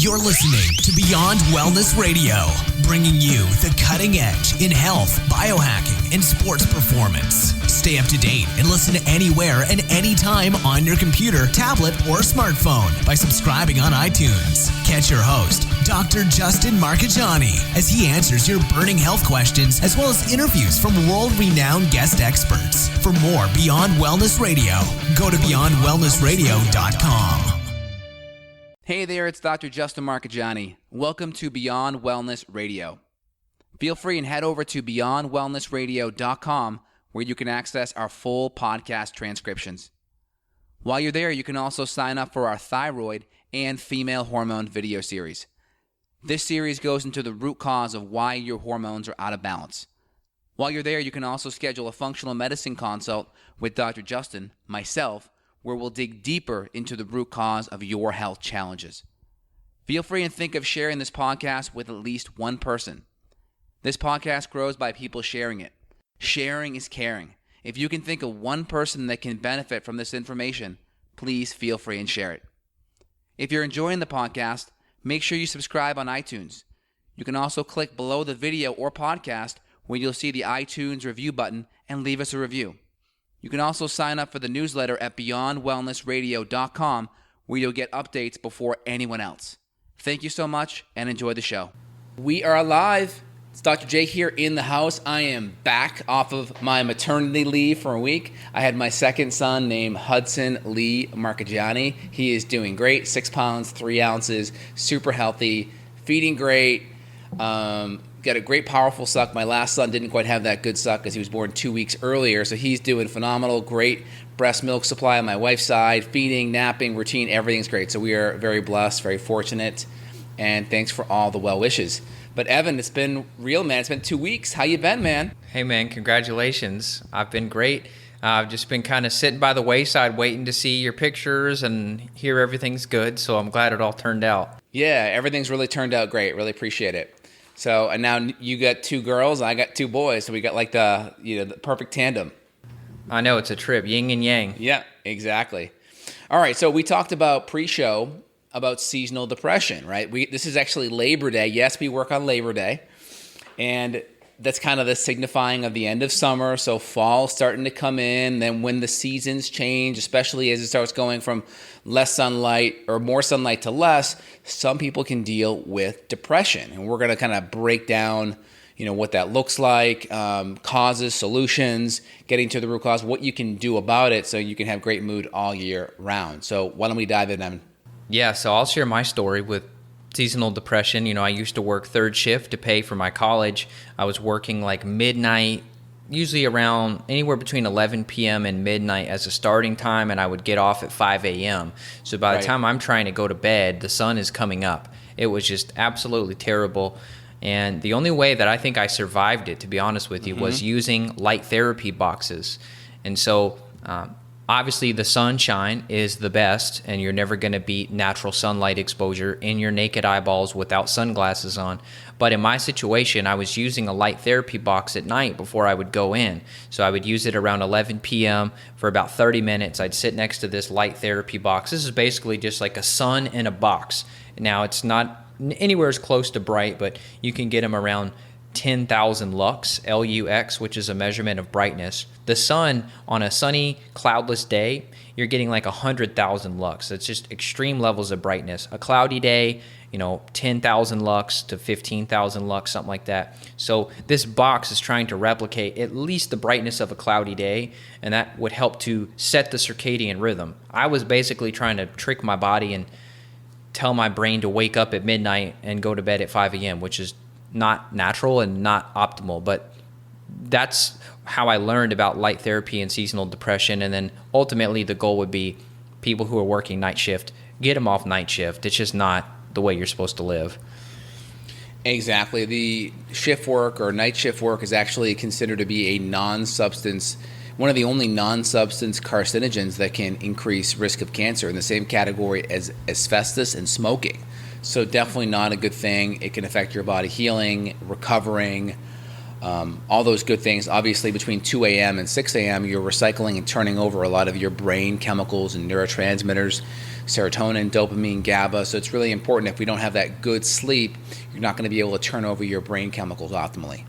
You're listening to Beyond Wellness Radio, bringing you the cutting edge in health, biohacking, and sports performance. Stay up to date and listen anywhere and anytime on your computer, tablet, or smartphone by subscribing on iTunes. Catch your host, Dr. Justin Marcagiani, as he answers your burning health questions as well as interviews from world-renowned guest experts. For more Beyond Wellness Radio, go to beyondwellnessradio.com. Hey there, it's Dr. Justin Marcagiani. Welcome to Beyond Wellness Radio. Feel free and head over to beyondwellnessradio.com where you can access our full podcast transcriptions. While you're there, you can also sign up for our thyroid and female hormone video series. This series goes into the root cause of why your hormones are out of balance. While you're there, you can also schedule a functional medicine consult with Dr. Justin, myself, where we'll dig deeper into the root cause of your health challenges. Feel free and think of sharing this podcast with at least one person. This podcast grows by people sharing it. Sharing is caring. If you can think of one person that can benefit from this information, please feel free and share it. If you're enjoying the podcast, make sure you subscribe on iTunes. You can also click below the video or podcast where you'll see the iTunes review button and leave us a review. You can also sign up for the newsletter at beyondwellnessradio.com where you'll get updates before anyone else. Thank you so much and enjoy the show. We are live. It's Dr. J here in the house. I am back off of my maternity leave for a week. I had my second son named Hudson Lee Marcagiani. He is doing great, 6 pounds, 3 ounces, super healthy, feeding great. Got a great, powerful suck. My last son didn't quite have that good suck because he was born 2 weeks earlier, so he's doing phenomenal, great breast milk supply on my wife's side, feeding, napping, routine, everything's great. So we are very blessed, very fortunate, and thanks for all the well wishes. But Evan, it's been real, man. It's been 2 weeks. How you been, man? Hey, man, congratulations. I've been great. I've just been kind of sitting by the wayside waiting to see your pictures and hear everything's good, so I'm glad it all turned out. Yeah, everything's really turned out great. Really appreciate it. So, and now you got 2 girls, I got 2 boys, so we got like the perfect tandem. I know, it's a trip, yin and yang. Yeah, exactly. All right, so we talked about pre-show about seasonal depression, right? This is actually Labor Day. Yes, we work on Labor Day, and that's kind of the signifying of the end of summer, so fall's starting to come in. Then when the seasons change, especially as it starts going from less sunlight or more sunlight to less, some people can deal with depression. And we're going to kind of break down, what that looks like, causes, solutions, getting to the root cause, what you can do about it so you can have great mood all year round. So why don't we dive in, Evan? Yeah, so I'll share my story with seasonal depression. I used to work third shift to pay for my college. I was working like midnight, usually around anywhere between 11 p.m. and midnight as a starting time, and I would get off at 5 a.m. So by the time I'm trying to go to bed, the sun is coming up. It was just absolutely terrible. And the only way that I think I survived it, to be honest with you, was using light therapy boxes. And so obviously, the sunshine is the best, and you're never going to beat natural sunlight exposure in your naked eyeballs without sunglasses on. But in my situation, I was using a light therapy box at night before I would go in. So I would use it around 11 p.m. for about 30 minutes. I'd sit next to this light therapy box. This is basically just like a sun in a box. Now, it's not anywhere as close to bright, but you can get them around 10,000 lux, L-U-X, which is a measurement of brightness. The sun, on a sunny, cloudless day, you're getting like 100,000 lux. It's just extreme levels of brightness. A cloudy day, 10,000 lux to 15,000 lux, something like that. So this box is trying to replicate at least the brightness of a cloudy day, and that would help to set the circadian rhythm. I was basically trying to trick my body and tell my brain to wake up at midnight and go to bed at 5 a.m., which is not natural and not optimal, but that's how I learned about light therapy and seasonal depression. And then ultimately the goal would be people who are working night shift, get them off night shift. It's just not the way you're supposed to live. Exactly. The shift work or night shift work is actually considered to be a non-substance, one of the only non-substance carcinogens that can increase risk of cancer, in the same category as asbestos and smoking. So definitely not a good thing. It can affect your body healing, recovering, all those good things. Obviously, between 2 a.m. and 6 a.m., you're recycling and turning over a lot of your brain chemicals and neurotransmitters, serotonin, dopamine, GABA. So it's really important. If we don't have that good sleep, you're not going to be able to turn over your brain chemicals optimally.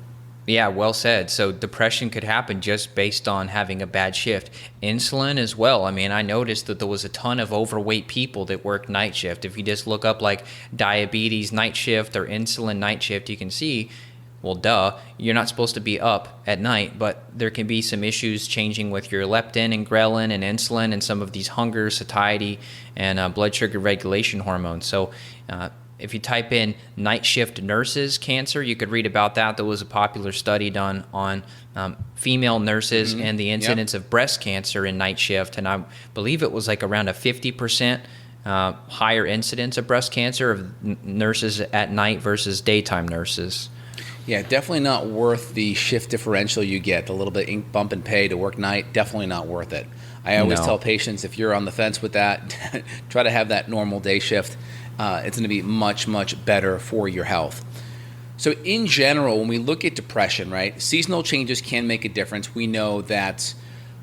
Yeah, well said. So depression could happen just based on having a bad shift. Insulin as well. I mean, I noticed that there was a ton of overweight people that worked night shift. If you just look up like diabetes night shift or insulin night shift, you can see, well, duh, you're not supposed to be up at night, but there can be some issues changing with your leptin and ghrelin and insulin and some of these hunger, satiety, and blood sugar regulation hormones. So if you type in night shift nurses cancer, you could read about that. There was a popular study done on female nurses and the incidence of breast cancer in night shift. And I believe it was like around a 50% higher incidence of breast cancer of nurses at night versus daytime nurses. Yeah, definitely not worth the shift differential you get, the little bit bump in pay to work night, definitely not worth it. I always tell patients, if you're on the fence with that, try to have that normal day shift. It's going to be much, much better for your health. So in general, when we look at depression, right, seasonal changes can make a difference. We know that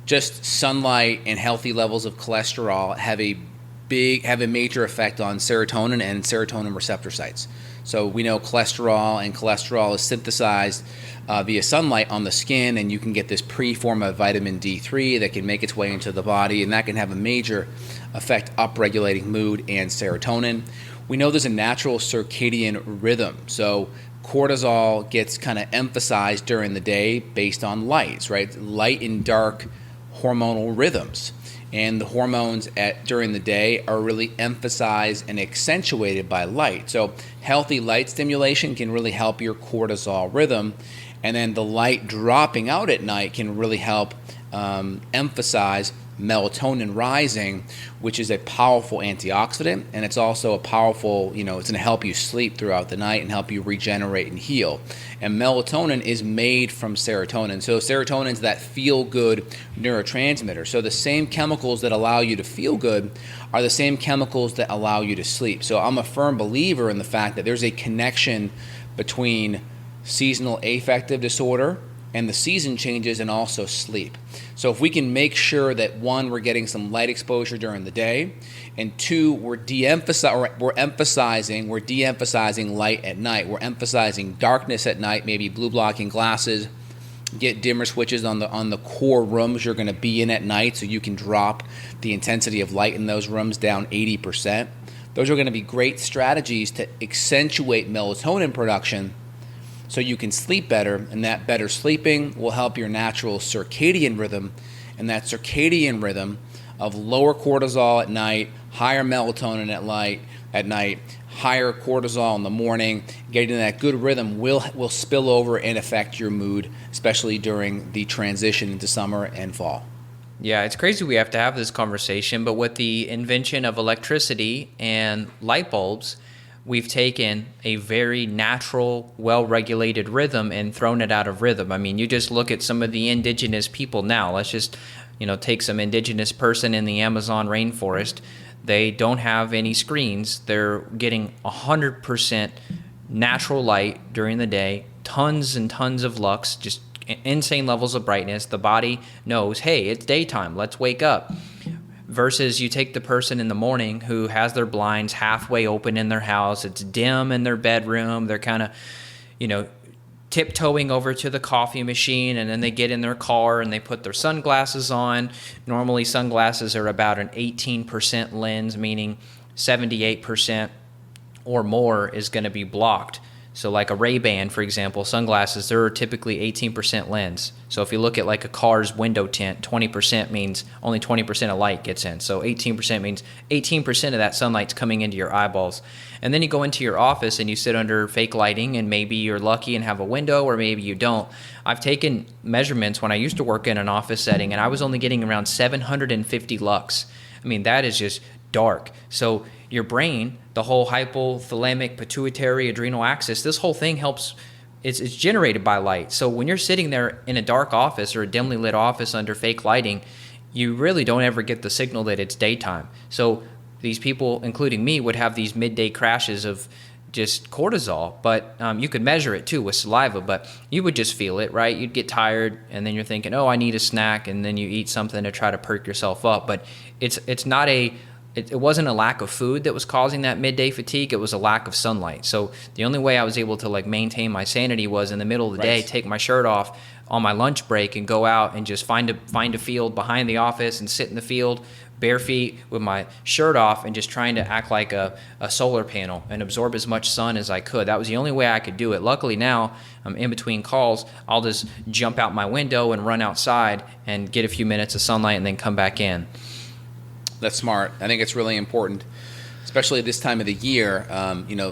just sunlight and healthy levels of cholesterol have a major effect on serotonin and serotonin receptor sites. So we know cholesterol is synthesized via sunlight on the skin, and you can get this pre-form of vitamin D3 that can make its way into the body, and that can have a major effect upregulating mood and serotonin. We know there's a natural circadian rhythm. So cortisol gets kind of emphasized during the day based on lights, right? Light and dark hormonal rhythms. And the hormones during the day are really emphasized and accentuated by light. So healthy light stimulation can really help your cortisol rhythm. And then the light dropping out at night can really help emphasize melatonin rising, which is a powerful antioxidant, and it's also a powerful, it's going to help you sleep throughout the night and help you regenerate and heal. And melatonin is made from serotonin. So serotonin is that feel-good neurotransmitter. So the same chemicals that allow you to feel good are the same chemicals that allow you to sleep. So I'm a firm believer in the fact that there's a connection between seasonal affective disorder and the season changes and also sleep. So if we can make sure that one, we're getting some light exposure during the day, and two, we're de-emphasizing light at night. We're emphasizing darkness at night, maybe blue blocking glasses, get dimmer switches on the core rooms you're going to be in at night so you can drop the intensity of light in those rooms down 80%. Those are going to be great strategies to accentuate melatonin production so you can sleep better, and that better sleeping will help your natural circadian rhythm, and that circadian rhythm of lower cortisol at night, higher melatonin at night, higher cortisol in the morning, getting that good rhythm will spill over and affect your mood, especially during the transition into summer and fall. Yeah, it's crazy we have to have this conversation, but with the invention of electricity and light bulbs, we've taken a very natural, well-regulated rhythm and thrown it out of rhythm. I mean, you just look at some of the indigenous people now. Let's just, take some indigenous person in the Amazon rainforest. They don't have any screens. They're getting 100% natural light during the day, tons and tons of lux, just insane levels of brightness. The body knows, hey, it's daytime, let's wake up. Versus you take the person in the morning who has their blinds halfway open in their house, it's dim in their bedroom, they're kind of, tiptoeing over to the coffee machine, and then they get in their car and they put their sunglasses on. Normally sunglasses are about an 18% lens, meaning 78% or more is going to be blocked. So like a Ray-Ban, for example, sunglasses, they're typically 18% lens. So if you look at like a car's window tint, 20% means only 20% of light gets in. So 18% means 18% of that sunlight's coming into your eyeballs. And then you go into your office and you sit under fake lighting, and maybe you're lucky and have a window, or maybe you don't. I've taken measurements when I used to work in an office setting, and I was only getting around 750 lux. I mean, that is just dark. So your brain, the whole hypothalamic pituitary adrenal axis, this whole thing helps, it's generated by light. So when you're sitting there in a dark office or a dimly lit office under fake lighting, you really don't ever get the signal that it's daytime. So these people, including me, would have these midday crashes of just cortisol, but you could measure it too with saliva, but you would just feel it, right? You'd get tired, and then you're thinking, oh, I need a snack, and then you eat something to try to perk yourself up. But it's not it wasn't a lack of food that was causing that midday fatigue. It was a lack of sunlight. So the only way I was able to like maintain my sanity was in the middle of the day, take my shirt off on my lunch break and go out and just find a field behind the office and sit in the field bare feet with my shirt off and just trying to act like a solar panel and absorb as much sun as I could. That was the only way I could do it. Luckily now, I'm in between calls, I'll just jump out my window and run outside and get a few minutes of sunlight and then come back in. That's smart. I think it's really important, especially this time of the year.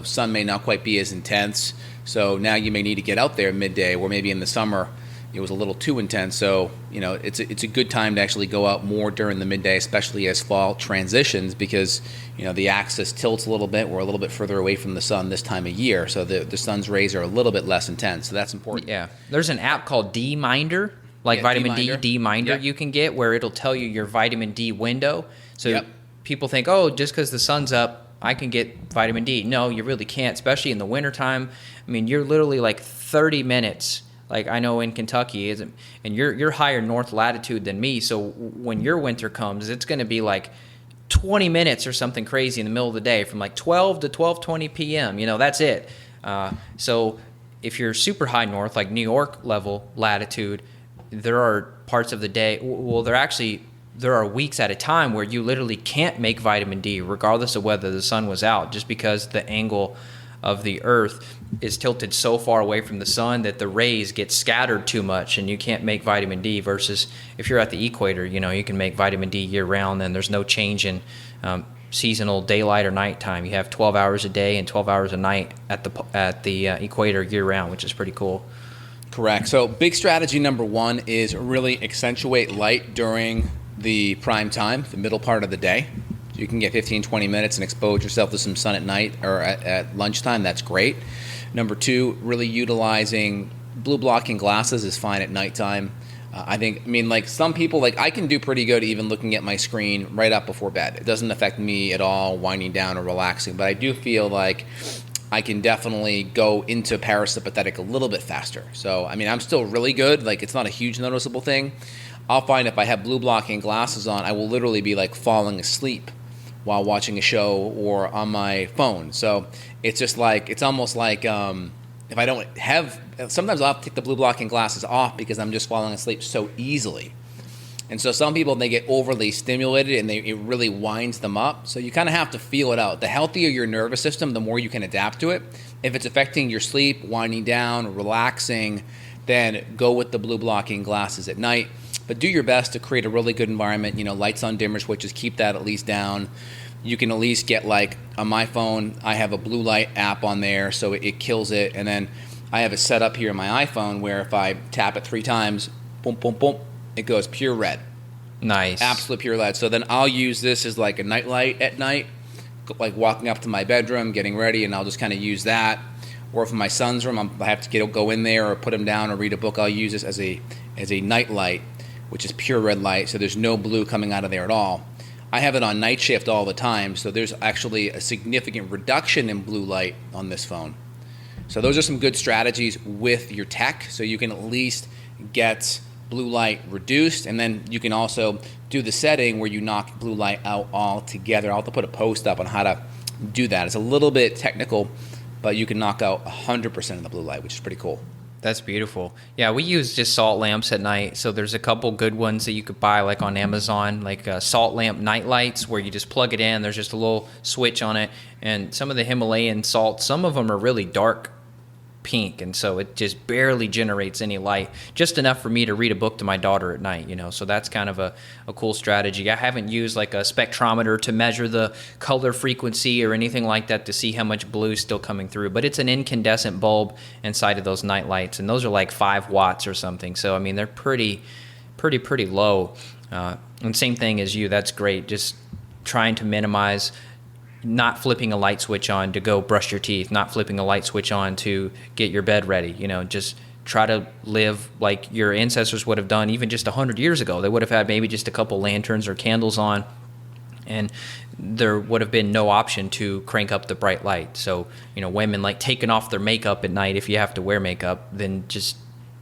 Sun may not quite be as intense, so now you may need to get out there midday, or maybe in the summer it was a little too intense. So, it's a good time to actually go out more during the midday, especially as fall transitions, because, the axis tilts a little bit. We're a little bit further away from the sun this time of year, so the sun's rays are a little bit less intense. So that's important. Yeah. There's an app called D-Minder, vitamin D-Minder you can get, where it'll tell you your vitamin D window. So people think, oh, just because the sun's up, I can get vitamin D. No, you really can't, especially in the wintertime. I mean, you're literally like 30 minutes. Like I know in Kentucky, and you're higher north latitude than me, so when your winter comes, it's going to be like 20 minutes or something crazy in the middle of the day, from like 12 to 12:20 p.m. That's it. So if you're super high north, like New York level latitude, there are parts of the day. Well, there are weeks at a time where you literally can't make vitamin D, regardless of whether the sun was out, just because the angle of the earth is tilted so far away from the sun that the rays get scattered too much and you can't make vitamin D. Versus if you're at the equator, you can make vitamin D year round, and there's no change in seasonal daylight or nighttime. You have 12 hours a day and 12 hours a night at the equator year round, which is pretty cool. Correct. So big strategy number one is really accentuate light during the prime time, the middle part of the day. You can get 15, 20 minutes and expose yourself to some sun at night or at lunchtime. That's great. Number two, really utilizing blue blocking glasses is fine at nighttime. Some people, I can do pretty good even looking at my screen right up before bed. It doesn't affect me at all, winding down or relaxing, but I do feel like I can definitely go into parasympathetic a little bit faster. So, I'm still really good. It's not a huge noticeable thing. I'll find if I have blue blocking glasses on, I will literally be falling asleep while watching a show or on my phone. So it's just it's almost like if I don't have, sometimes I'll have to take the blue blocking glasses off because I'm just falling asleep so easily. And so some people, they get overly stimulated and it really winds them up. So you kind of have to feel it out. The healthier your nervous system, the more you can adapt to it. If it's affecting your sleep, winding down, relaxing, then go with the blue blocking glasses at night. But do your best to create a really good environment. Lights on, dimmer switches, keep that at least down. You can at least get on my phone, I have a blue light app on there, so it kills it. And then I have it set up here in my iPhone where if I tap it 3 times, boom, boom, boom, it goes pure red. Nice. Absolute pure red. So then I'll use this as a night light at night, walking up to my bedroom, getting ready, and I'll just kind of use that. Or if in my son's room, I have to go in there or put him down or read a book, I'll use this as a night light, which is pure red light, so there's no blue coming out of there at all. I have it on night shift all the time, so there's actually a significant reduction in blue light on this phone. So those are some good strategies with your tech, so you can at least get blue light reduced, and then you can also do the setting where you knock blue light out altogether. I'll have to put a post up on how to do that. It's a little bit technical, but you can knock out 100% of the blue light, which is pretty cool. That's beautiful. Yeah, we use just salt lamps at night. So there's a couple good ones that you could buy on Amazon, salt lamp night lights where you just plug it in. There's just a little switch on it. And some of the Himalayan salts, some of them are really dark pink, and so it just barely generates any light, just enough for me to read a book to my daughter at night, so that's kind of a cool strategy. I haven't used a spectrometer to measure the color frequency or anything like that to see how much blue is still coming through, but it's an incandescent bulb inside of those night lights, and those are 5 watts or something, so they're pretty low. And same thing as you, that's great, just trying to minimize not flipping a light switch on to go brush your teeth, not flipping a light switch on to get your bed ready. Just try to live like your ancestors would have done even just 100 years ago. They would have had maybe just a couple lanterns or candles on And there would have been no option to crank up the bright light. So, women like taking off their makeup at night. If you have to wear makeup, then just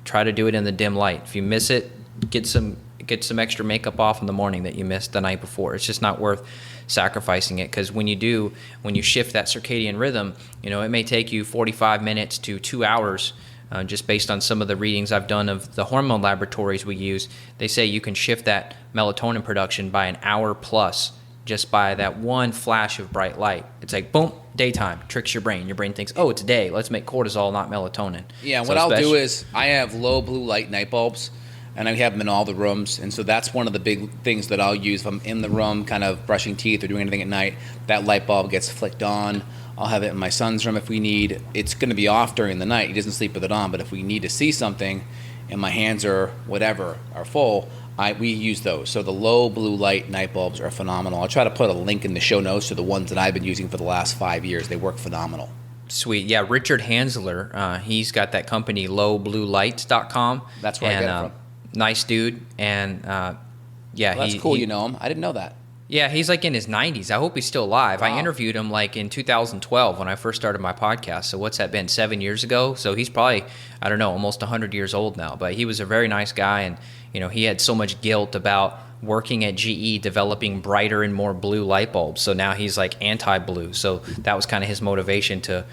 try to do it in the dim light. If you miss it, get some extra makeup off in the morning that you missed the night before. It's just not worth sacrificing it, because when you shift that circadian rhythm, it may take you 45 minutes to 2 hours. Just based on some of the readings I've done of the hormone laboratories we use, they say you can shift that melatonin production by an hour plus just by that one flash of bright light. It's like, boom, daytime, tricks your brain. Your brain thinks, oh, it's day. Let's make cortisol, not melatonin. Yeah, what I'll do is I have low blue light night bulbs, and I have them in all the rooms. And so that's one of the big things that I'll use if I'm in the room kind of brushing teeth or doing anything at night. That light bulb gets flicked on. I'll have it in my son's room if we need. It's going to be off during the night. He doesn't sleep with it on. But if we need to see something and my hands are full, we use those. So the low blue light night bulbs are phenomenal. I'll try to put a link in the show notes to the ones that I've been using for the last 5 years. They work phenomenal. Sweet. Yeah, Richard Hansler, he's got that company, lowbluelights.com. That's where I get it from. Nice dude. And that's cool. You know him. I didn't know that. Yeah, he's like in his 90s. I hope he's still alive. Wow. I interviewed him like in 2012 when I first started my podcast. So what's that been, 7 years ago? So he's probably, I don't know, almost 100 years old now. But he was a very nice guy, and he had so much guilt about working at GE developing brighter and more blue light bulbs. So now he's like anti-blue. So that was kind of his motivation to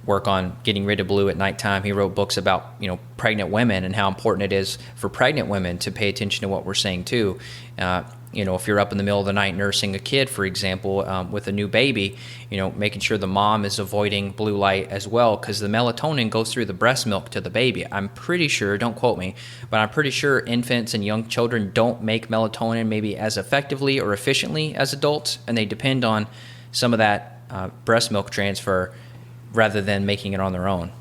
work on getting rid of blue at nighttime. He wrote books about, pregnant women and how important it is for pregnant women to pay attention to what we're saying too. If you're up in the middle of the night nursing a kid, for example, with a new baby, making sure the mom is avoiding blue light as well, because the melatonin goes through the breast milk to the baby. I'm pretty sure, don't quote me, but I'm pretty sure infants and young children don't make melatonin maybe as effectively or efficiently as adults, and they depend on some of that breast milk transfer rather than making it on their own.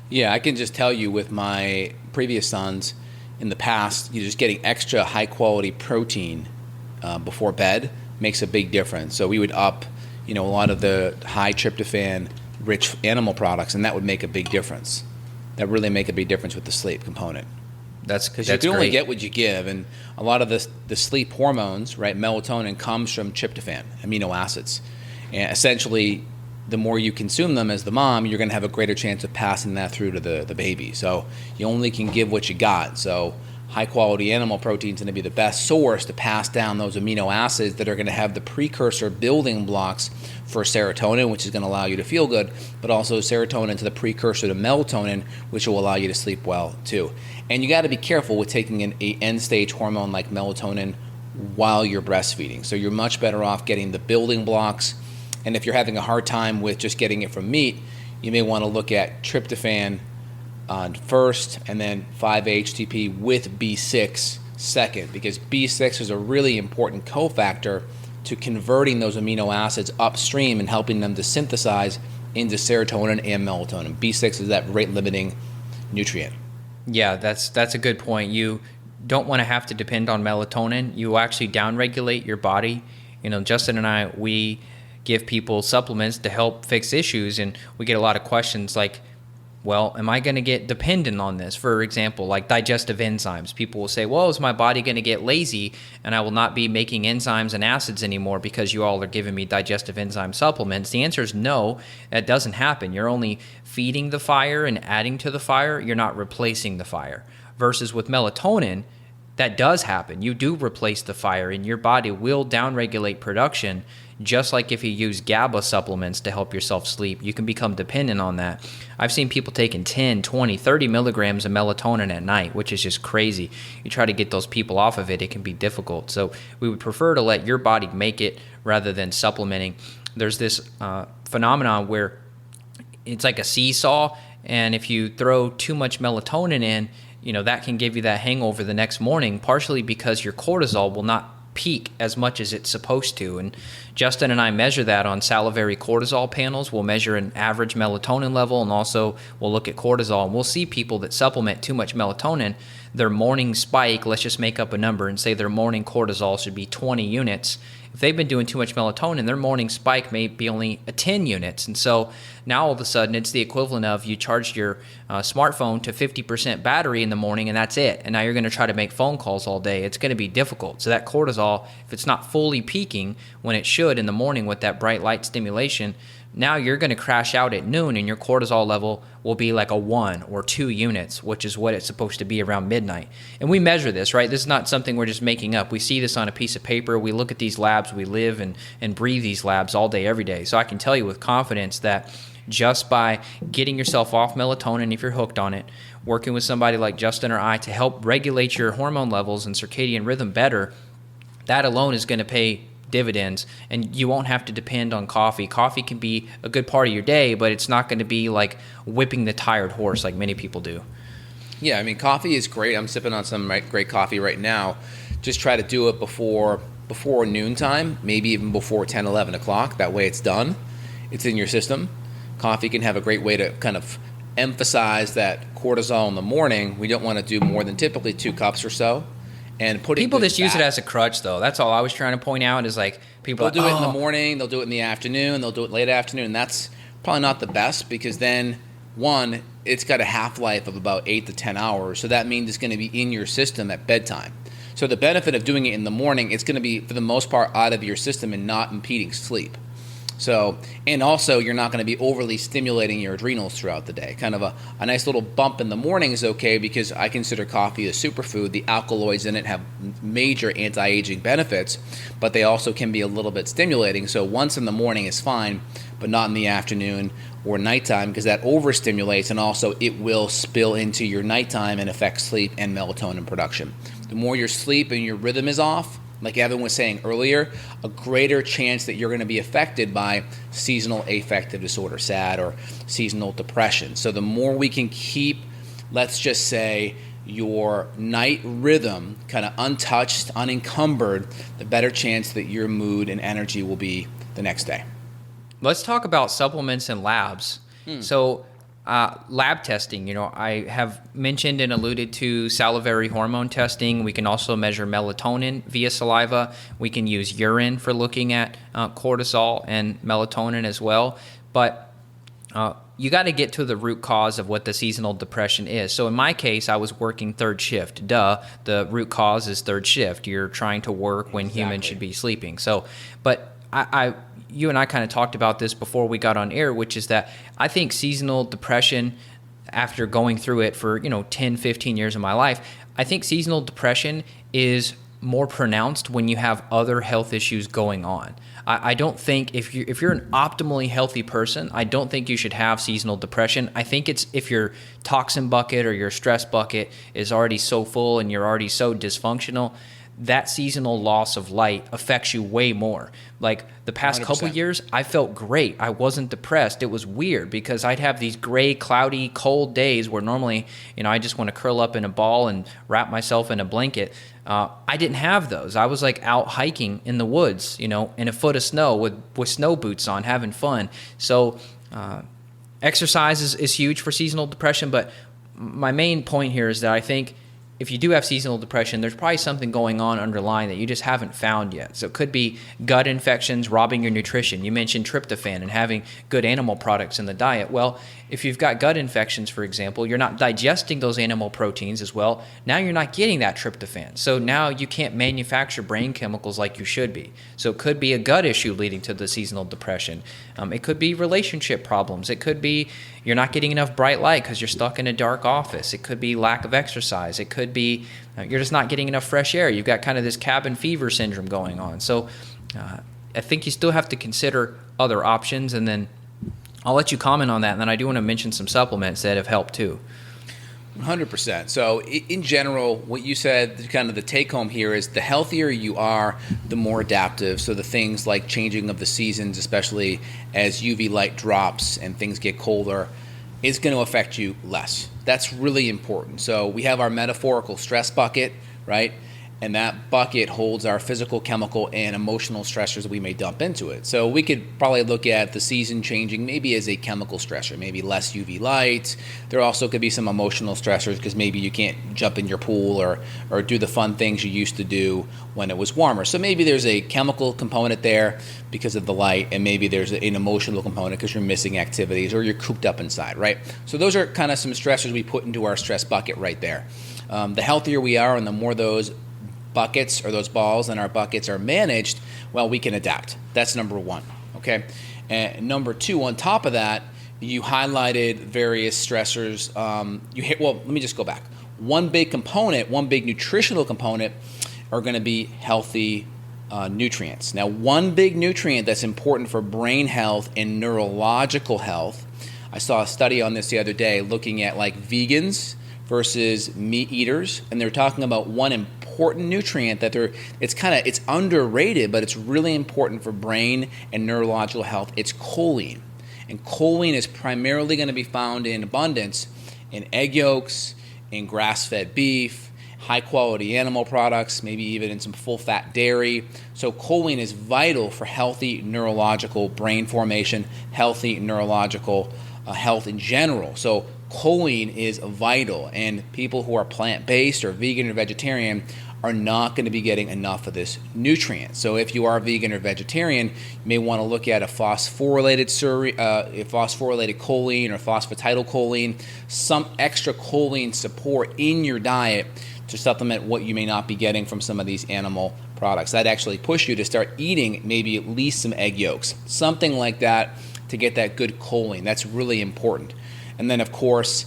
Yeah, I can just tell you with my previous sons in the past, just getting extra high quality protein before bed makes a big difference. So we would up, a lot of the high tryptophan rich animal products, and that would make a big difference. That really make a big difference with the sleep component. That's because you can only get what you give, and a lot of the sleep hormones, right? Melatonin comes from tryptophan, amino acids, and essentially, the more you consume them as the mom, you're going to have a greater chance of passing that through to the baby. So you only can give what you got. So high quality animal protein is going to be the best source to pass down those amino acids that are going to have the precursor building blocks for serotonin, which is going to allow you to feel good, but also serotonin to the precursor to melatonin, which will allow you to sleep well too. And you got to be careful with taking an end stage hormone like melatonin while you're breastfeeding. So you're much better off getting the building blocks. And if you're having a hard time with just getting it from meat, you may want to look at tryptophan first and then 5-HTP with B6 second, because B6 is a really important cofactor to converting those amino acids upstream and helping them to synthesize into serotonin and melatonin. B6 is that rate limiting nutrient. Yeah, that's a good point. You don't want to have to depend on melatonin. You actually downregulate your body. Justin and I, we give people supplements to help fix issues, and we get a lot of questions like, well, am I going to get dependent on this? For example, like digestive enzymes. People will say, well, is my body going to get lazy and I will not be making enzymes and acids anymore because you all are giving me digestive enzyme supplements? The answer is no, that doesn't happen. You're only feeding the fire and adding to the fire. You're not replacing the fire. Versus with melatonin, that does happen. You do replace the fire, and your body will downregulate production, just like if you use GABA supplements to help yourself sleep. You can become dependent on that. I've seen people taking 10, 20, 30 milligrams of melatonin at night, which is just crazy. You try to get those people off of it, it can be difficult. So we would prefer to let your body make it rather than supplementing. There's this phenomenon where it's like a seesaw, and if you throw too much melatonin in, that can give you that hangover the next morning, partially because your cortisol will not peak as much as it's supposed to. And Justin and I measure that on salivary cortisol panels. We'll measure an average melatonin level, and also we'll look at cortisol, and we'll see people that supplement too much melatonin, their morning spike, let's just make up a number and say their morning cortisol should be 20 units. if they've been doing too much melatonin, their morning spike may be only a 10 units. And so now all of a sudden it's the equivalent of you charged your smartphone to 50% battery in the morning and that's it. And now you're going to try to make phone calls all day. It's going to be difficult. So that cortisol, if it's not fully peaking when it should in the morning with that bright light stimulation, now you're going to crash out at noon and your cortisol level will be like a 1 or 2 units, which is what it's supposed to be around midnight. And we measure this, right? This is not something we're just making up. We see this on a piece of paper. We look at these labs. We live and breathe these labs all day, every day. So I can tell you with confidence that just by getting yourself off melatonin, if you're hooked on it, working with somebody like Justin or I to help regulate your hormone levels and circadian rhythm better, that alone is going to pay dividends, and you won't have to depend on coffee. Coffee can be a good part of your day, but it's not going to be like whipping the tired horse like many people do. Yeah, I mean, coffee is great. I'm sipping on some great coffee right now. Just try to do it before noontime, maybe even before 10, 11 o'clock. That way it's done. It's in your system. Coffee can have a great way to kind of emphasize that cortisol in the morning. We don't want to do more than typically 2 cups or so. And people just use it as a crutch, though. That's all I was trying to point out is like people they'll do it in the morning, they'll do it in the afternoon, they'll do it late afternoon. And that's probably not the best because then, one, it's got a half-life of about 8 to 10 hours. So that means it's going to be in your system at bedtime. So the benefit of doing it in the morning, it's going to be, for the most part, out of your system and not impeding sleep. So, and also you're not going to be overly stimulating your adrenals throughout the day. Kind of a nice little bump in the morning is okay because I consider coffee a superfood. The alkaloids in it have major anti-aging benefits, but they also can be a little bit stimulating. So once in the morning is fine, but not in the afternoon or nighttime because that overstimulates and also it will spill into your nighttime and affect sleep and melatonin production. The more your sleep and your rhythm is off, like Evan was saying earlier, a greater chance that you're going to be affected by seasonal affective disorder, SAD, or seasonal depression. So the more we can keep, let's just say, your night rhythm kind of untouched, unencumbered, the better chance that your mood and energy will be the next day. Let's talk about supplements and labs. So lab testing, I have mentioned and alluded to salivary hormone testing. We can also measure melatonin via saliva. We can use urine for looking at cortisol and melatonin as well. But you got to get to the root cause of what the seasonal depression is. So in my case, I was working third shift. The root cause is third shift. You're trying to work when humans should be sleeping. So, but you and I kind of talked about this before we got on air, which is that I think seasonal depression, after going through it for 10, 15 years of my life, I think seasonal depression is more pronounced when you have other health issues going on. I don't think if you're an optimally healthy person, I don't think you should have seasonal depression. I think it's if your toxin bucket or your stress bucket is already so full and you're already so dysfunctional, that seasonal loss of light affects you way more. Like the past 100%. Couple years, I felt great. I wasn't depressed. It was weird because I'd have these gray, cloudy, cold days where normally, I just want to curl up in a ball and wrap myself in a blanket. I didn't have those. I was like out hiking in the woods, in a foot of snow with snow boots on, having fun. So exercise is huge for seasonal depression. But my main point here is that I think if you do have seasonal depression, there's probably something going on underlying that you just haven't found yet. So it could be gut infections robbing your nutrition. You mentioned tryptophan and having good animal products in the diet. Well, if you've got gut infections, for example, you're not digesting those animal proteins as well. Now you're not getting that tryptophan. So now you can't manufacture brain chemicals like you should be. So it could be a gut issue leading to the seasonal depression. It could be relationship problems. It could be you're not getting enough bright light because you're stuck in a dark office. It could be lack of exercise. It could be you're just not getting enough fresh air. You've got kind of this cabin fever syndrome going on. So I think you still have to consider other options, and then I'll let you comment on that, and then I do want to mention some supplements that have helped too. 100%. So in general, what you said, kind of the take home here is the healthier you are, the more adaptive. So the things like changing of the seasons, especially as UV light drops and things get colder, is going to affect you less. That's really important. So we have our metaphorical stress bucket, right? and that bucket holds our physical, chemical, and emotional stressors that we may dump into it. So we could probably look at the season changing maybe as a chemical stressor, maybe less UV light. There also could be some emotional stressors because maybe you can't jump in your pool or do the fun things you used to do when it was warmer. So maybe there's a chemical component there because of the light, and maybe there's an emotional component because you're missing activities or you're cooped up inside, right? So those are kind of some stressors we put into our stress bucket right there. The healthier we are and the more those buckets or those balls in our buckets are managed, well, we can adapt. That's number one, okay? And number two, on top of that, you highlighted various stressors. Let me just go back. One big component, one big nutritional component are going to be healthy nutrients. Now, one big nutrient that's important for brain health and neurological health, I saw a study on this the other day looking at like vegans versus meat eaters, and they're talking about one important nutrient that it's underrated, but it's really important for brain and neurological health. It's choline. And choline is primarily going to be found in abundance in egg yolks, in grass-fed beef, high-quality animal products, maybe even in some full-fat dairy. So choline is vital for healthy neurological brain formation, healthy neurological health in general. So choline is vital, and people who are plant-based or vegan or vegetarian are not going to be getting enough of this nutrient. So if you are vegan or vegetarian, you may want to look at a phosphorylated choline or phosphatidylcholine, some extra choline support in your diet to supplement what you may not be getting from some of these animal products. That'd actually push you to start eating maybe at least some egg yolks, something like that, to get that good choline. That's really important. And then, of course,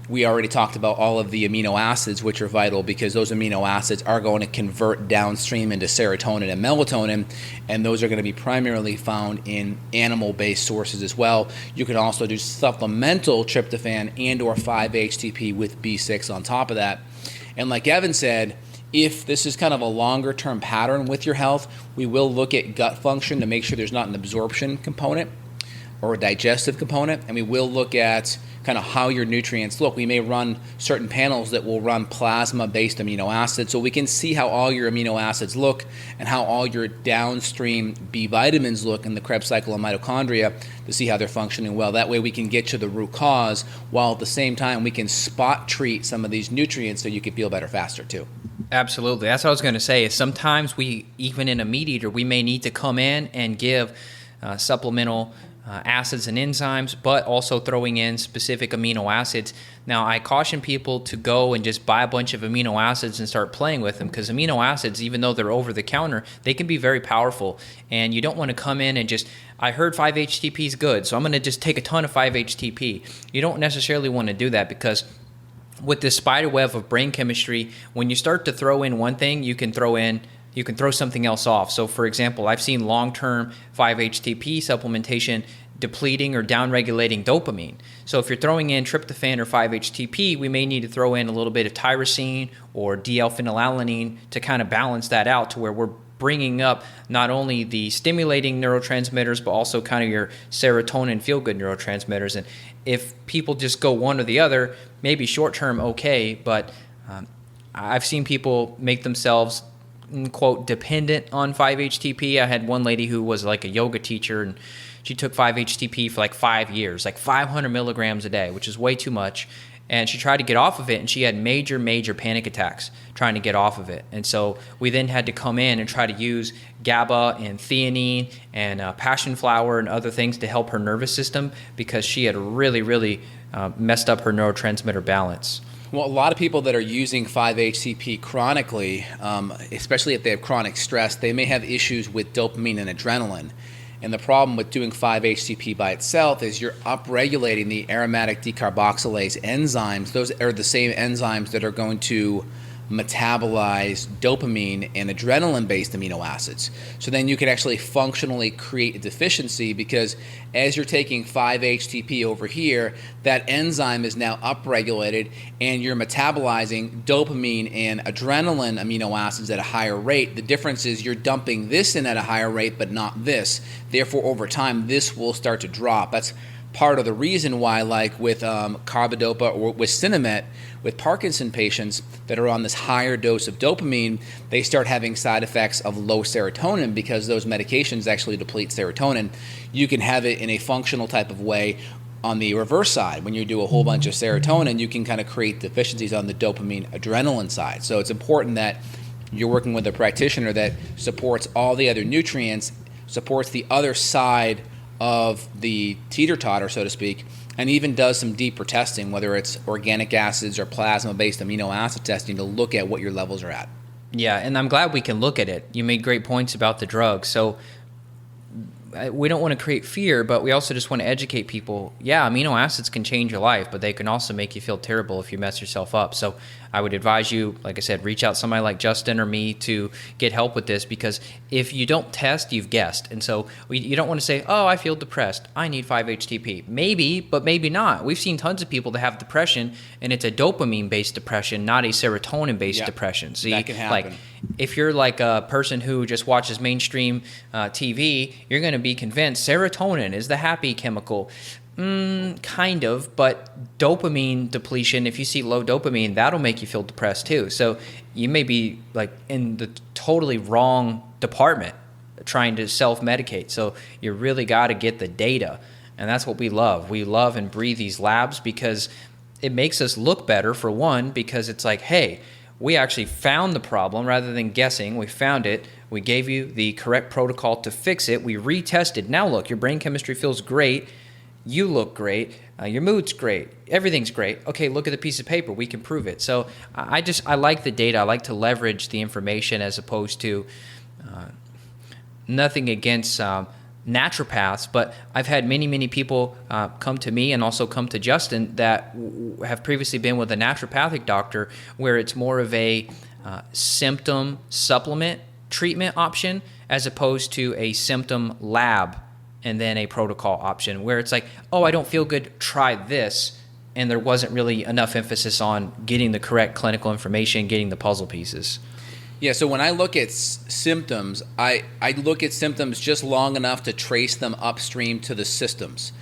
we already talked about all of the amino acids, which are vital because those amino acids are going to convert downstream into serotonin and melatonin, and those are going to be primarily found in animal-based sources as well. You can also do supplemental tryptophan and or 5-HTP with B6 on top of that. And like Evan said, if this is kind of a longer-term pattern with your health, we will look at gut function to make sure there's not an absorption component or a digestive component, and we will look at kind of how your nutrients look. We may run certain panels that will run plasma-based amino acids, so we can see how all your amino acids look and how all your downstream B vitamins look in the Krebs cycle and mitochondria to see how they're functioning well. That way we can get to the root cause, while at the same time we can spot treat some of these nutrients so you can feel better faster too. Absolutely. That's what I was going to say. Is sometimes we, even in a meat eater, we may need to come in and give supplemental acids and enzymes, but also throwing in specific amino acids. Now, I caution people to go and just buy a bunch of amino acids and start playing with them, because amino acids, even though they're over the counter, they can be very powerful. And you don't want to come in and just, I heard 5-HTP is good, so I'm going to just take a ton of 5-HTP. You don't necessarily want to do that, because with this spider web of brain chemistry, when you start to throw in one thing, you can throw something else off. So for example, I've seen long-term 5-HTP supplementation depleting or downregulating dopamine. So if you're throwing in tryptophan or 5-HTP, we may need to throw in a little bit of tyrosine or D-L-phenylalanine to kind of balance that out to where we're bringing up not only the stimulating neurotransmitters, but also kind of your serotonin feel-good neurotransmitters. And if people just go one or the other, maybe short-term okay, but I've seen people make themselves, quote, dependent on 5-HTP. I had one lady who was like a yoga teacher, and she took 5-HTP for like 5 years, like 500 milligrams a day, which is way too much. And she tried to get off of it, and she had major panic attacks trying to get off of it. And so we then had to come in and try to use GABA and theanine and passion flower and other things to help her nervous system, because she had really messed up her neurotransmitter balance. Well, a lot of people that are using 5-HTP chronically, especially if they have chronic stress, they may have issues with dopamine and adrenaline. And the problem with doing 5-HTP by itself is you're upregulating the aromatic decarboxylase enzymes. Those are the same enzymes that are going to metabolize dopamine and adrenaline-based amino acids. So then you can actually functionally create a deficiency, because as you're taking 5-HTP over here, that enzyme is now upregulated and you're metabolizing dopamine and adrenaline amino acids at a higher rate. The difference is you're dumping this in at a higher rate but not this. Therefore, over time, this will start to drop. That's part of the reason why, like with carbidopa or with Sinemet, with Parkinson patients that are on this higher dose of dopamine, they start having side effects of low serotonin because those medications actually deplete serotonin. You can have it in a functional type of way on the reverse side. When you do a whole bunch of serotonin, you can kind of create deficiencies on the dopamine adrenaline side. So it's important that you're working with a practitioner that supports all the other nutrients, supports the other side of the teeter-totter, so to speak, and even does some deeper testing, whether it's organic acids or plasma-based amino acid testing, to look at what your levels are at. Yeah, and I'm glad we can look at it. You made great points about the drug. So we don't want to create fear, but we also just want to educate people. Yeah, amino acids can change your life, but they can also make you feel terrible if you mess yourself up. So I would advise you, like I said, reach out to somebody like Justin or me to get help with this, because if you don't test, you've guessed. And so you don't want to say, oh, I feel depressed, I need 5-HTP. Maybe, but maybe not. We've seen tons of people that have depression, and it's a dopamine-based depression, not a serotonin-based depression. See, that can happen. Like, if you're like a person who just watches mainstream TV, you're going to be convinced serotonin is the happy chemical. Kind of, but dopamine depletion, if you see low dopamine, that'll make you feel depressed too. So you may be like in the totally wrong department trying to self-medicate. So you really got to get the data. And that's what we love. We love and breathe these labs because it makes us look better, for one, because it's like, hey, we actually found the problem rather than guessing. We found it. We gave you the correct protocol to fix it. We retested. Now look, your brain chemistry feels great. You look great. Your mood's great. Everything's great. Okay, look at the piece of paper. We can prove it. So I like the data. I like to leverage the information as opposed to nothing against naturopaths, but I've had many people come to me and also come to Justin that have previously been with a naturopathic doctor, where it's more of a symptom supplement treatment option as opposed to a symptom lab and then a protocol option, where it's like, oh, I don't feel good, try this. And there wasn't really enough emphasis on getting the correct clinical information, getting the puzzle pieces. Yeah, so when I look at symptoms, I look at symptoms just long enough to trace them upstream to the systems.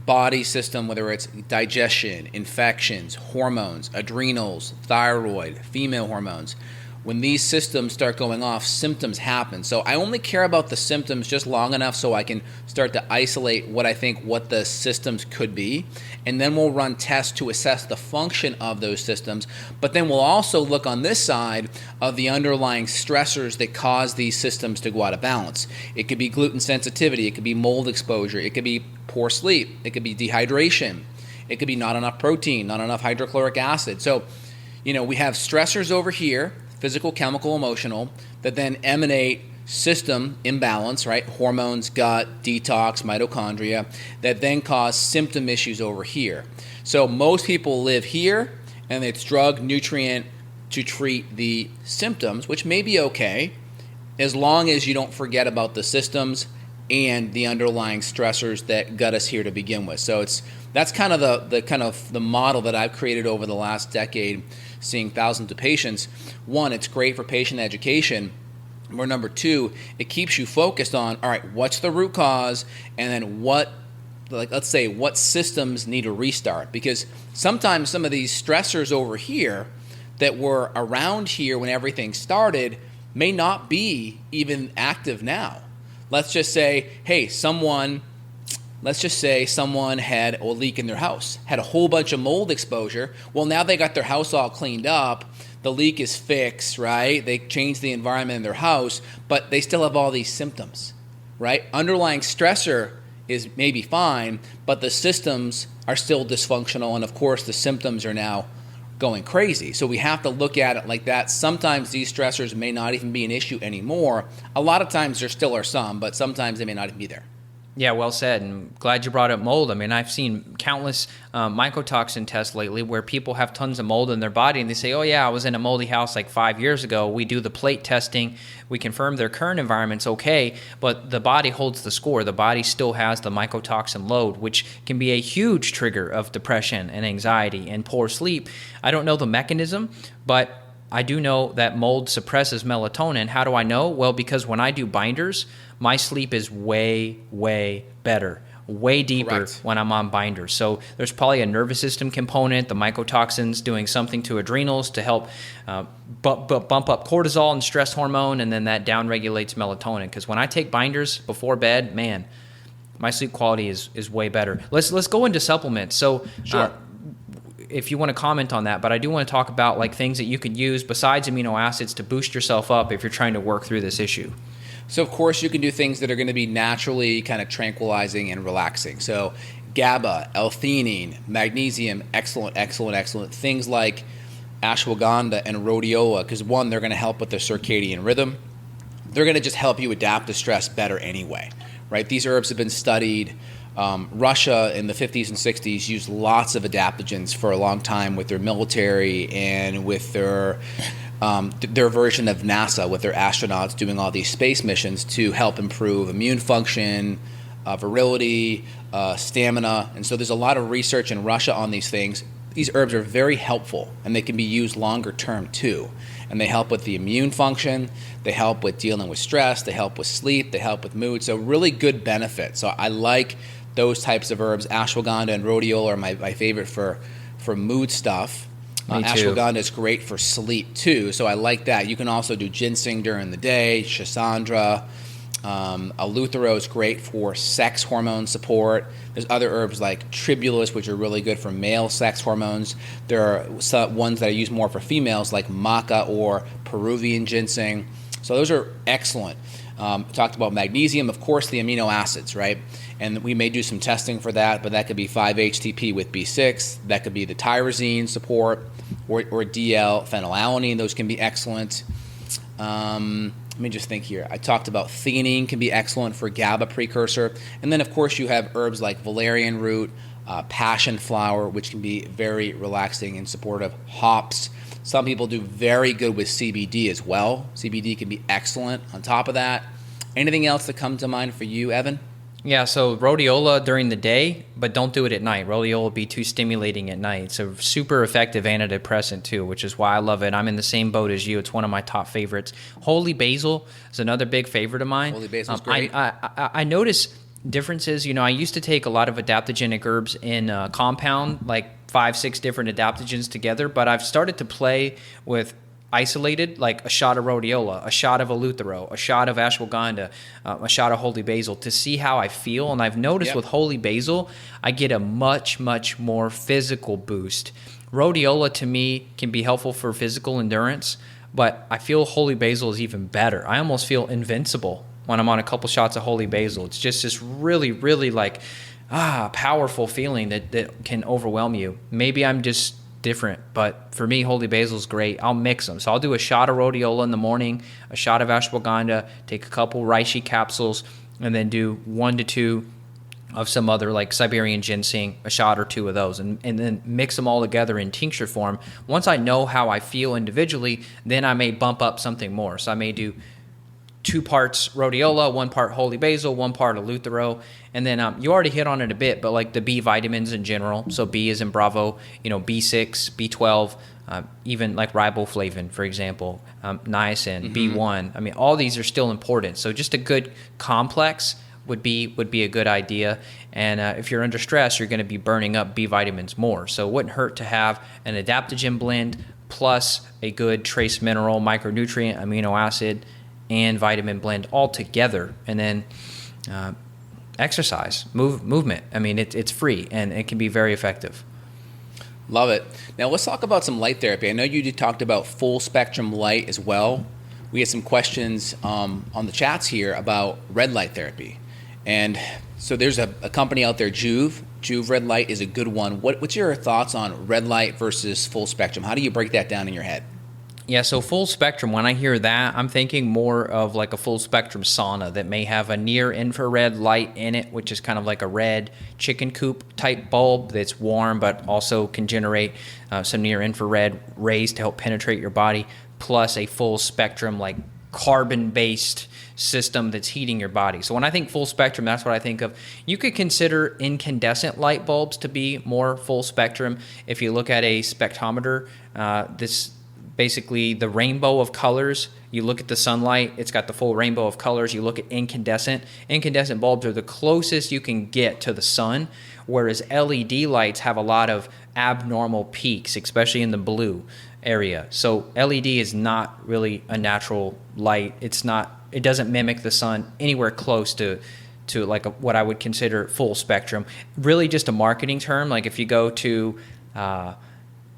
Body system, whether it's digestion, infections, hormones, adrenals, thyroid, female hormones. When these systems start going off, symptoms happen. So I only care about the symptoms just long enough so I can start to isolate what I think what the systems could be. And then we'll run tests to assess the function of those systems. But then we'll also look on this side of the underlying stressors that cause these systems to go out of balance. It could be gluten sensitivity. It could be mold exposure. It could be poor sleep. It could be dehydration. It could be not enough protein, not enough hydrochloric acid. So, we have stressors over here, physical, chemical, emotional, that then emanate system imbalance, right? Hormones, gut, detox, mitochondria, that then cause symptom issues over here. So most people live here, and it's drug, nutrient to treat the symptoms, which may be okay, as long as you don't forget about the systems and the underlying stressors that got us here to begin with. So that's kind of the model that I've created over the last decade, seeing thousands of patients. One, it's great for patient education. Or number two, it keeps you focused on, all right, what's the root cause, and then let's say what systems need a restart. Because sometimes some of these stressors over here that were around here when everything started may not be even active now. Let's just say, someone had a leak in their house, had a whole bunch of mold exposure. Well, now they got their house all cleaned up. The leak is fixed, right? They changed the environment in their house, but they still have all these symptoms, right? Underlying stressor is maybe fine, but the systems are still dysfunctional, and of course the symptoms are now going crazy. So we have to look at it like that. Sometimes these stressors may not even be an issue anymore. A lot of times there still are some, but sometimes they may not even be there. Yeah, well said, and glad you brought up mold. I mean, I've seen countless mycotoxin tests lately where people have tons of mold in their body, and they say, oh yeah, I was in a moldy house like 5 years ago. We do the plate testing. We confirm their current environment's okay, but the body holds the score. The body still has the mycotoxin load, which can be a huge trigger of depression and anxiety and poor sleep. I don't know the mechanism, but I do know that mold suppresses melatonin. How do I know? Well, because when I do binders, my sleep is way, way better. way deeper Correct. when I'm on binders. So there's probably a nervous system component, the mycotoxins doing something to adrenals to help bump up cortisol and stress hormone, and then that downregulates melatonin. Because when I take binders before bed, man, my sleep quality is way better. Let's go into supplements. So Sure. If you want to comment on that, but I do want to talk about like things that you could use besides amino acids to boost yourself up if you're trying to work through this issue. So, of course, you can do things that are going to be naturally kind of tranquilizing and relaxing. So, GABA, L-theanine, magnesium, excellent. Things like ashwagandha and rhodiola, because one, they're going to help with the circadian rhythm. They're going to just help you adapt to stress better anyway, right? These herbs have been studied. Russia in the 50s and 60s used lots of adaptogens for a long time with their military and with their version of NASA with their astronauts doing all these space missions to help improve immune function, virility, stamina. And so there's a lot of research in Russia on these things. These herbs are very helpful, and they can be used longer term too. And they help with the immune function, they help with dealing with stress, they help with sleep, they help with mood. So really good benefits. So I like those types of herbs. Ashwagandha and rhodiola are my favorite for mood stuff. Me too. Ashwagandha is great for sleep too, so I like that. You can also do ginseng during the day, Schisandra. Eleuthero is great for sex hormone support. There's other herbs like tribulus, which are really good for male sex hormones. There are some ones that I use more for females, like maca or Peruvian ginseng. So those are excellent. Talked about magnesium, of course, the amino acids, right? And we may do some testing for that, but that could be 5-HTP with B6. That could be the tyrosine support or DL, phenylalanine. Those can be excellent. Let me just think here. I talked about theanine can be excellent for GABA precursor. And then, of course, you have herbs like valerian root, passion flower, which can be very relaxing and supportive. Hops. Some people do very good with CBD as well. CBD can be excellent on top of that. Anything else that comes to mind for you, Evan? Yeah, so rhodiola during the day, but don't do it at night. Rhodiola will be too stimulating at night. It's a super effective antidepressant too, which is why I love it. I'm in the same boat as you. It's one of my top favorites. Holy basil is another big favorite of mine. Holy basil is great. I notice differences. You know, I used to take a lot of adaptogenic herbs in a compound, like 5-6 different adaptogens together, but I've started to play with isolated, like a shot of rhodiola, a shot of eleuthero, a shot of ashwagandha, a shot of holy basil to see how I feel. And I've noticed with holy basil, I get a much more physical boost. Rhodiola to me can be helpful for physical endurance, but I feel holy basil is even better. I almost feel invincible when I'm on a couple shots of holy basil. It's just this really like powerful feeling that can overwhelm you. Maybe I'm just different, but for me, holy basil is great. I'll mix them. So I'll do a shot of rhodiola in the morning, a shot of ashwagandha, take a couple reishi capsules, and then do 1 to 2 of some other like Siberian ginseng, a shot or 2 of those, and then mix them all together in tincture form. Once I know how I feel individually, then I may bump up something more. So I may do 2 parts rhodiola, 1 part holy basil, 1 part eleuthero, and then you already hit on it a bit, but like the B vitamins in general. So B is in Bravo, B6, B12, even like riboflavin, for example, niacin, B1. I mean, all these are still important. So just a good complex would be a good idea. And if you're under stress, you're going to be burning up B vitamins more. So it wouldn't hurt to have an adaptogen blend plus a good trace mineral, micronutrient, amino acid, and vitamin blend all together, and then exercise, movement. I mean, it's free, and it can be very effective. Love it. Now let's talk about some light therapy. I know you talked about full spectrum light as well. We had some questions on the chats here about red light therapy. And so there's a company out there, Juve Red Light is a good one. What's your thoughts on red light versus full spectrum? How do you break that down in your head? Yeah, so full spectrum, when I hear that, I'm thinking more of like a full spectrum sauna that may have a near infrared light in it, which is kind of like a red chicken coop type bulb that's warm, but also can generate some near infrared rays to help penetrate your body, plus a full spectrum like carbon-based system that's heating your body. So when I think full spectrum, that's what I think of. You could consider incandescent light bulbs to be more full spectrum. If you look at a spectrometer, basically the rainbow of colors. You look at the sunlight, it's got the full rainbow of colors. You look at incandescent. Incandescent bulbs are the closest you can get to the sun, whereas LED lights have a lot of abnormal peaks, especially in the blue area. So LED is not really a natural light. It doesn't mimic the sun anywhere close to like what I would consider full spectrum. Really just a marketing term. Like if you go to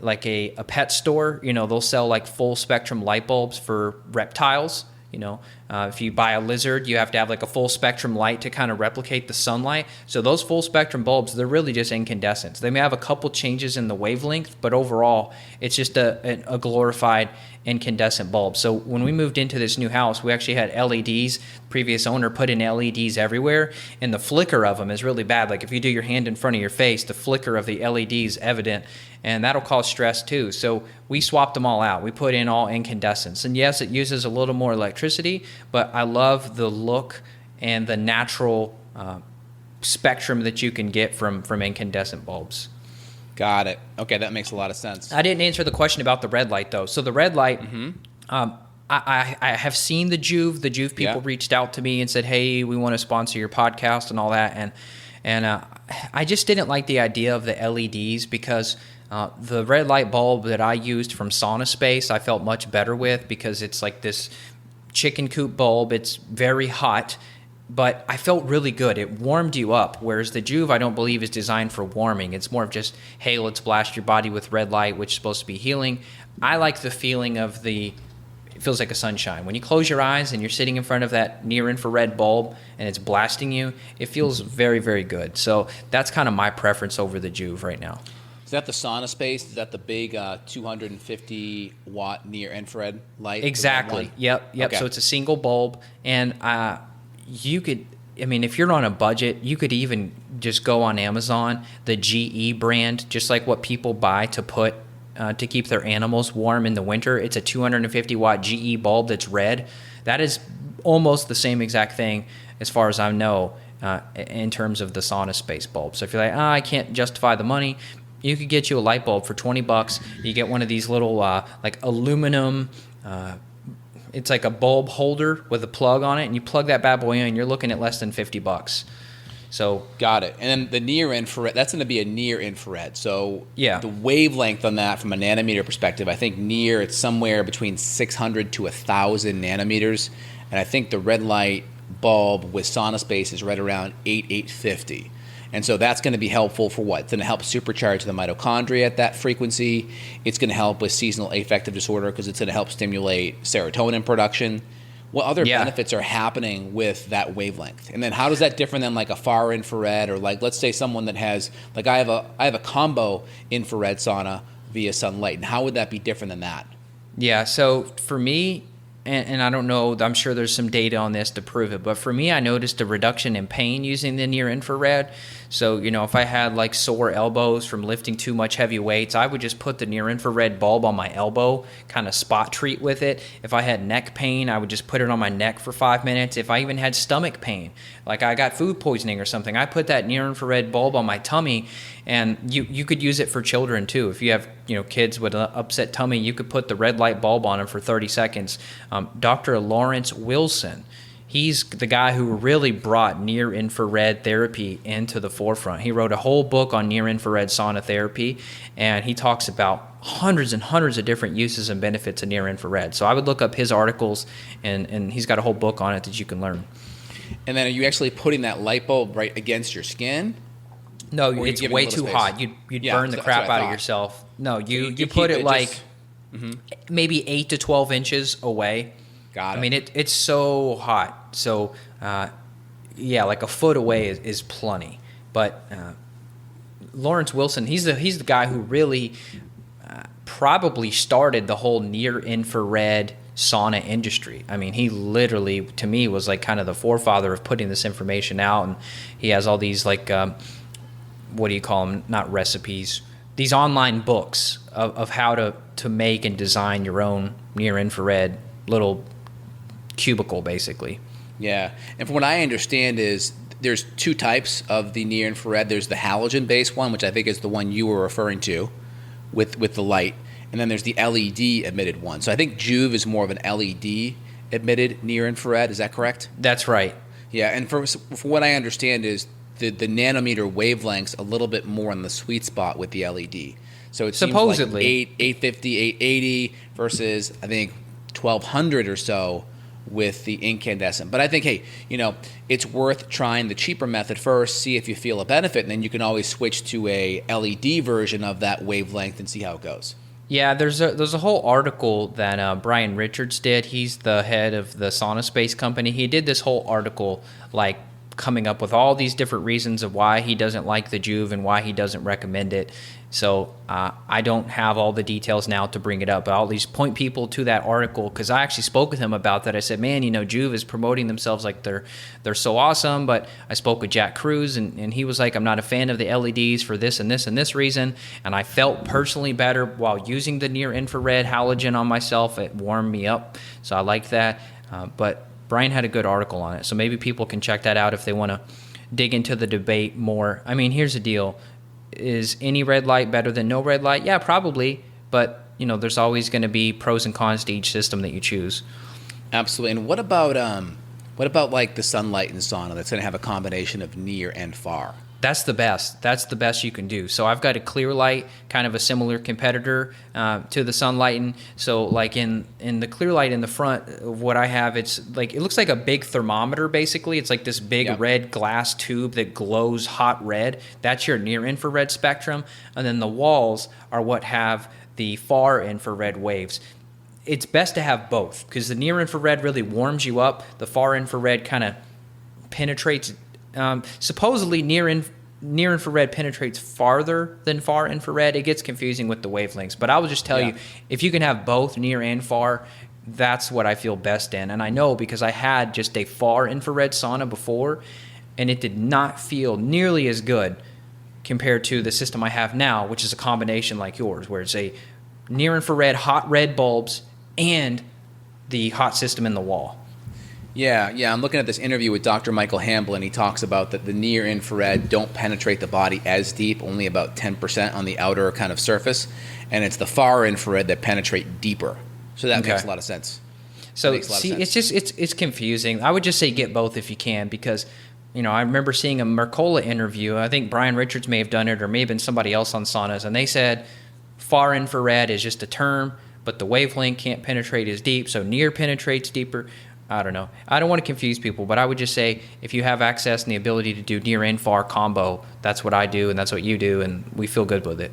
like a pet store, they'll sell like full spectrum light bulbs for reptiles. If you buy a lizard, you have to have like a full spectrum light to kind of replicate the sunlight. So those full spectrum bulbs, they're really just incandescents. They may have a couple changes in the wavelength, but overall, it's just a glorified incandescent bulb. So when we moved into this new house, we actually had LEDs. Previous owner put in LEDs everywhere, and the flicker of them is really bad. Like if you do your hand in front of your face, the flicker of the LED is evident, and that'll cause stress too. So we swapped them all out. We put in all incandescents. And yes, it uses a little more electricity, but I love the look and the natural spectrum that you can get from incandescent bulbs. Got it. Okay, that makes a lot of sense. I didn't answer the question about the red light, though. So the red light, I have seen the Juve. The Juve people reached out to me and said, hey, we want to sponsor your podcast and all that. And I just didn't like the idea of the LEDs because the red light bulb that I used from Sauna Space, I felt much better with because it's like this chicken coop bulb. It's very hot, but I felt really good. It warmed you up, whereas the Juve I don't believe is designed for warming. It's more of just, hey, let's blast your body with red light, which is supposed to be healing. I like the feeling of it feels like a sunshine. When you close your eyes and you're sitting in front of that near-infrared bulb and it's blasting you, it feels very, very good. So that's kind of my preference over the Juve right now. Is that the Sauna Space? Is that the big 250-watt near-infrared light? Exactly. Yep. Okay. So it's a single bulb, and if you're on a budget, you could even just go on Amazon, the GE brand, just like what people buy to put to keep their animals warm in the winter. It's a 250-watt GE bulb that's red. That is almost the same exact thing, as far as I know, in terms of the Sauna Space bulb. So if you're like, I can't justify the money, you could get you a light bulb for $20. You get one of these little like aluminum. It's like a bulb holder with a plug on it, and you plug that bad boy in. You're looking at less than $50. So got it. And then the near infrared, that's going to be a near infrared. So yeah, the wavelength on that from a nanometer perspective, I think near it's somewhere between 600 to 1,000 nanometers, and I think the red light bulb with Sauna Space is right around 850. And so that's going to be helpful for what? It's going to help supercharge the mitochondria at that frequency. It's going to help with seasonal affective disorder because it's going to help stimulate serotonin production. What other benefits are happening with that wavelength? And then how does that differ than like a far infrared, or like let's say someone that has like I have a combo infrared sauna via sunlight, and how would that be different than that? Yeah, so for me, and I don't know, I'm sure there's some data on this to prove it, but for me, I noticed a reduction in pain using the near infrared. So, if I had like sore elbows from lifting too much heavy weights, I would just put the near infrared bulb on my elbow, kind of spot treat with it. If I had neck pain, I would just put it on my neck for 5 minutes. If I even had stomach pain, like I got food poisoning or something, I put that near infrared bulb on my tummy. And you could use it for children too. If you have kids with an upset tummy, you could put the red light bulb on them for 30 seconds. Dr. Lawrence Wilson, he's the guy who really brought near-infrared therapy into the forefront. He wrote a whole book on near-infrared sauna therapy, and he talks about hundreds and hundreds of different uses and benefits of near-infrared. So I would look up his articles, and he's got a whole book on it that you can learn. And then are you actually putting that light bulb right against your skin? No, it's way too hot. You'd burn the crap out of yourself. No, you put it like maybe 8 to 12 inches away. Got it. I mean, it's so hot. So, like a foot away is plenty. But Lawrence Wilson, he's the guy who really probably started the whole near-infrared sauna industry. I mean, he literally, to me, was like kind of the forefather of putting this information out. And he has all these like... what do you call them? Not recipes. These online books of how to make and design your own near-infrared little cubicle, basically. Yeah. And from what I understand is there's two types of the near-infrared. There's the halogen-based one, which I think is the one you were referring to with the light. and then there's the LED emitted one. So I think Juve is more of an LED emitted near infrared. Is that correct? That's right. Yeah, and for what I understand is the nanometer wavelength's a little bit more on the sweet spot with the LED. So it Supposedly. seems like 850, 880 versus, I think, 1200 or so with the incandescent. But I think, hey, it's worth trying the cheaper method first, see if you feel a benefit, and then you can always switch to a LED version of that wavelength and see how it goes. Yeah, there's a whole article that Brian Richards did. He's the head of the Sauna Space company. He did this whole article, like, coming up with all these different reasons of why he doesn't like the Juve and why he doesn't recommend it. So I don't have all the details now to bring it up, but I'll at least point people to that article, because I actually spoke with him about that. I said, man, Juve is promoting themselves like they're so awesome, but I spoke with Jack Cruz, and he was like, I'm not a fan of the LEDs for this and this and this reason, and I felt personally better while using the near-infrared halogen on myself. It warmed me up, so I liked that, but Brian had a good article on it, so maybe people can check that out if they want to dig into the debate more. I mean, here's the deal. Is any red light better than no red light? Yeah, probably, but there's always going to be pros and cons to each system that you choose. Absolutely. And what about like the sunlight and sauna that's going to have a combination of near and far? That's the best. That's the best you can do. So I've got a clear light, kind of a similar competitor to the Sunlighten. So like in the clear light in the front of what I have, it's like, it looks like a big thermometer basically. It's like this big red glass tube that glows hot red. That's your near infrared spectrum. And then the walls are what have the far infrared waves. It's best to have both, because the near infrared really warms you up. The far infrared kind of penetrates. Supposedly near infrared penetrates farther than far infrared. It gets confusing with the wavelengths, but I will just tell you, if you can have both near and far, that's what I feel best in. And I know because I had just a far infrared sauna before, and it did not feel nearly as good compared to the system I have now, which is a combination like yours, where it's a near infrared hot red bulbs and the hot system in the wall. Yeah. I'm looking at this interview with Dr. Michael Hamblin. He talks about that the near infrared don't penetrate the body as deep, only about 10% on the outer kind of surface, and it's the far infrared that penetrate deeper. So that makes a lot of sense. So see, it's confusing. I would just say get both if you can, because I remember seeing a Mercola interview. I think Brian Richards may have done it, or may have been somebody else on saunas, and they said far infrared is just a term, but the wavelength can't penetrate as deep, so near penetrates deeper. I don't know. I don't want to confuse people, but I would just say if you have access and the ability to do near and far combo, that's what I do and that's what you do, and we feel good with it.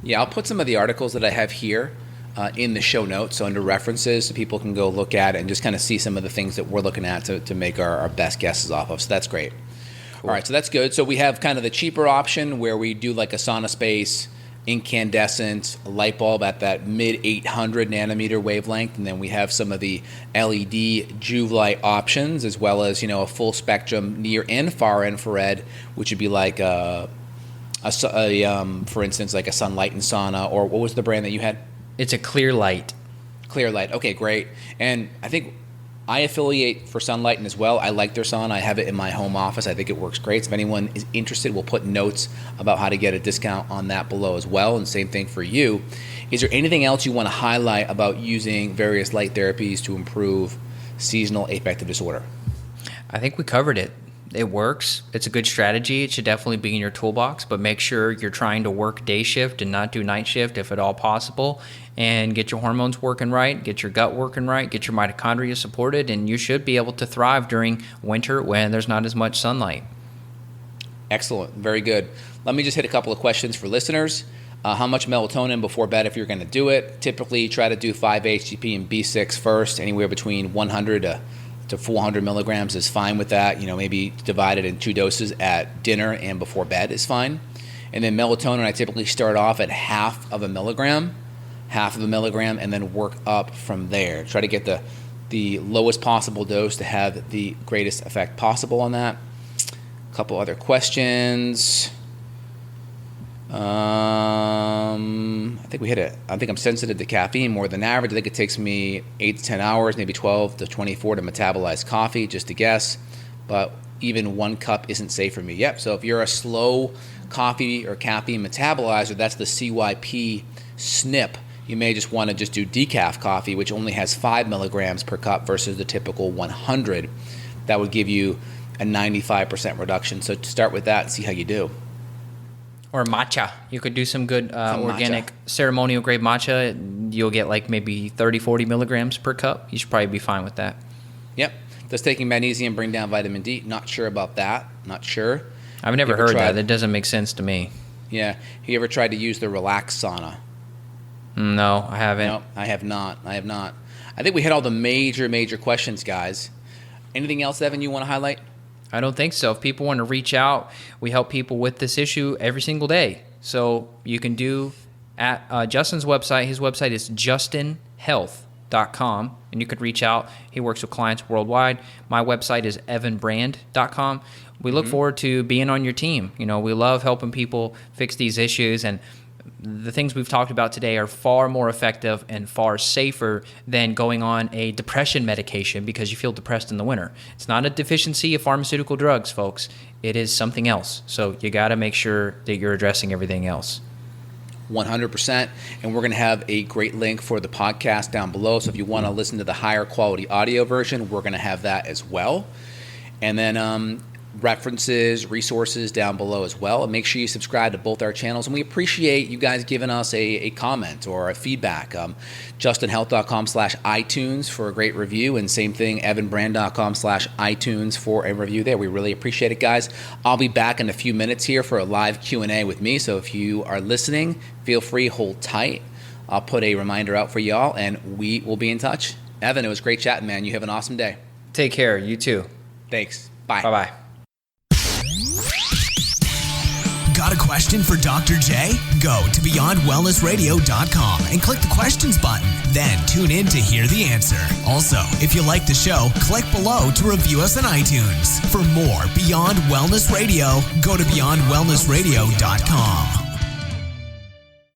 Yeah, I'll put some of the articles that I have here in the show notes, so under references, so people can go look at it and just kind of see some of the things that we're looking at to make our best guesses off of. So that's great. Cool. All right, so that's good. So we have kind of the cheaper option where we do like a sauna space, incandescent light bulb at that mid 800 nanometer wavelength, and then we have some of the LED Juve light options, as well as a full spectrum near and far infrared, which would be like for instance, like a Sunlighten sauna, or what was the brand that you had? It's a clear light. Clear light. Okay, great. And I think I affiliate for Sunlighten as well. I like their sauna. I have it in my home office. I think it works great. So if anyone is interested, we'll put notes about how to get a discount on that below as well. And same thing for you. Is there anything else you want to highlight about using various light therapies to improve seasonal affective disorder? I think we covered it. It works. It's a good strategy. It should definitely be in your toolbox, but make sure you're trying to work day shift and not do night shift if at all possible, and get your hormones working right, get your gut working right, get your mitochondria supported, and you should be able to thrive during winter when there's not as much sunlight. Excellent. Very good. Let me just hit a couple of questions for listeners. How much melatonin before bed if you're going to do it? Typically, try to do 5-HTP and B6 first. Anywhere between 100 to 400 milligrams is fine with that. Maybe divided in 2 doses at dinner and before bed is fine. And then melatonin, I typically start off at half of a milligram, and then work up from there. Try to get the lowest possible dose to have the greatest effect possible on that. A couple other questions. I think we hit it. I think I'm sensitive to caffeine more than average. I think it takes me 8 to 10 hours, maybe 12 to 24 to metabolize coffee, just to guess. But even 1 cup isn't safe for me. Yep, so if you're a slow coffee or caffeine metabolizer, that's the CYP SNP you may just want to just do decaf coffee, which only has 5 milligrams per cup versus the typical 100. That would give you a 95% reduction. So start with that and see how you do. Or matcha. You could do some good organic ceremonial grade matcha. You'll get like maybe 30, 40 milligrams per cup. You should probably be fine with that. Yep. Does taking magnesium bring down vitamin D? Not sure about that. Not sure. I've never heard that. That doesn't make sense to me. Yeah. Have you ever tried to use the relax sauna? No, I haven't. No, I have not. I think we hit all the major questions, guys. Anything else, Evan, you want to highlight? I don't think so. If people want to reach out, we help people with this issue every single day. So you can do at Justin's website. His website is justinhealth.com, and you could reach out. He works with clients worldwide. My website is evanbrand.com. We look forward to being on your team. You know, we love helping people fix these issues, and the things we've talked about today are far more effective and far safer than going on a depression medication because you feel depressed in the winter. It's not a deficiency of pharmaceutical drugs, folks. It is something else. So you got to make sure that you're addressing everything else. 100%. And we're going to have a great link for the podcast down below. So if you want to listen to the higher quality audio version, we're going to have that as well. And then references, resources down below as well. And make sure you subscribe to both our channels. And we appreciate you guys giving us a comment or a feedback. justinhealth.com/iTunes for a great review. And same thing, evanbrand.com/iTunes for a review there. We really appreciate it, guys. I'll be back in a few minutes here for a live Q&A with me. So if you are listening, feel free, hold tight. I'll put a reminder out for y'all, and we will be in touch. Evan, it was great chatting, man. You have an awesome day. Take care. You too. Thanks. Bye. Bye-bye. Got a question for Dr. J? Go to beyondwellnessradio.com and click the questions button. Then tune in to hear the answer. Also, if you like the show, click below to review us on iTunes. For more Beyond Wellness Radio, go to beyondwellnessradio.com.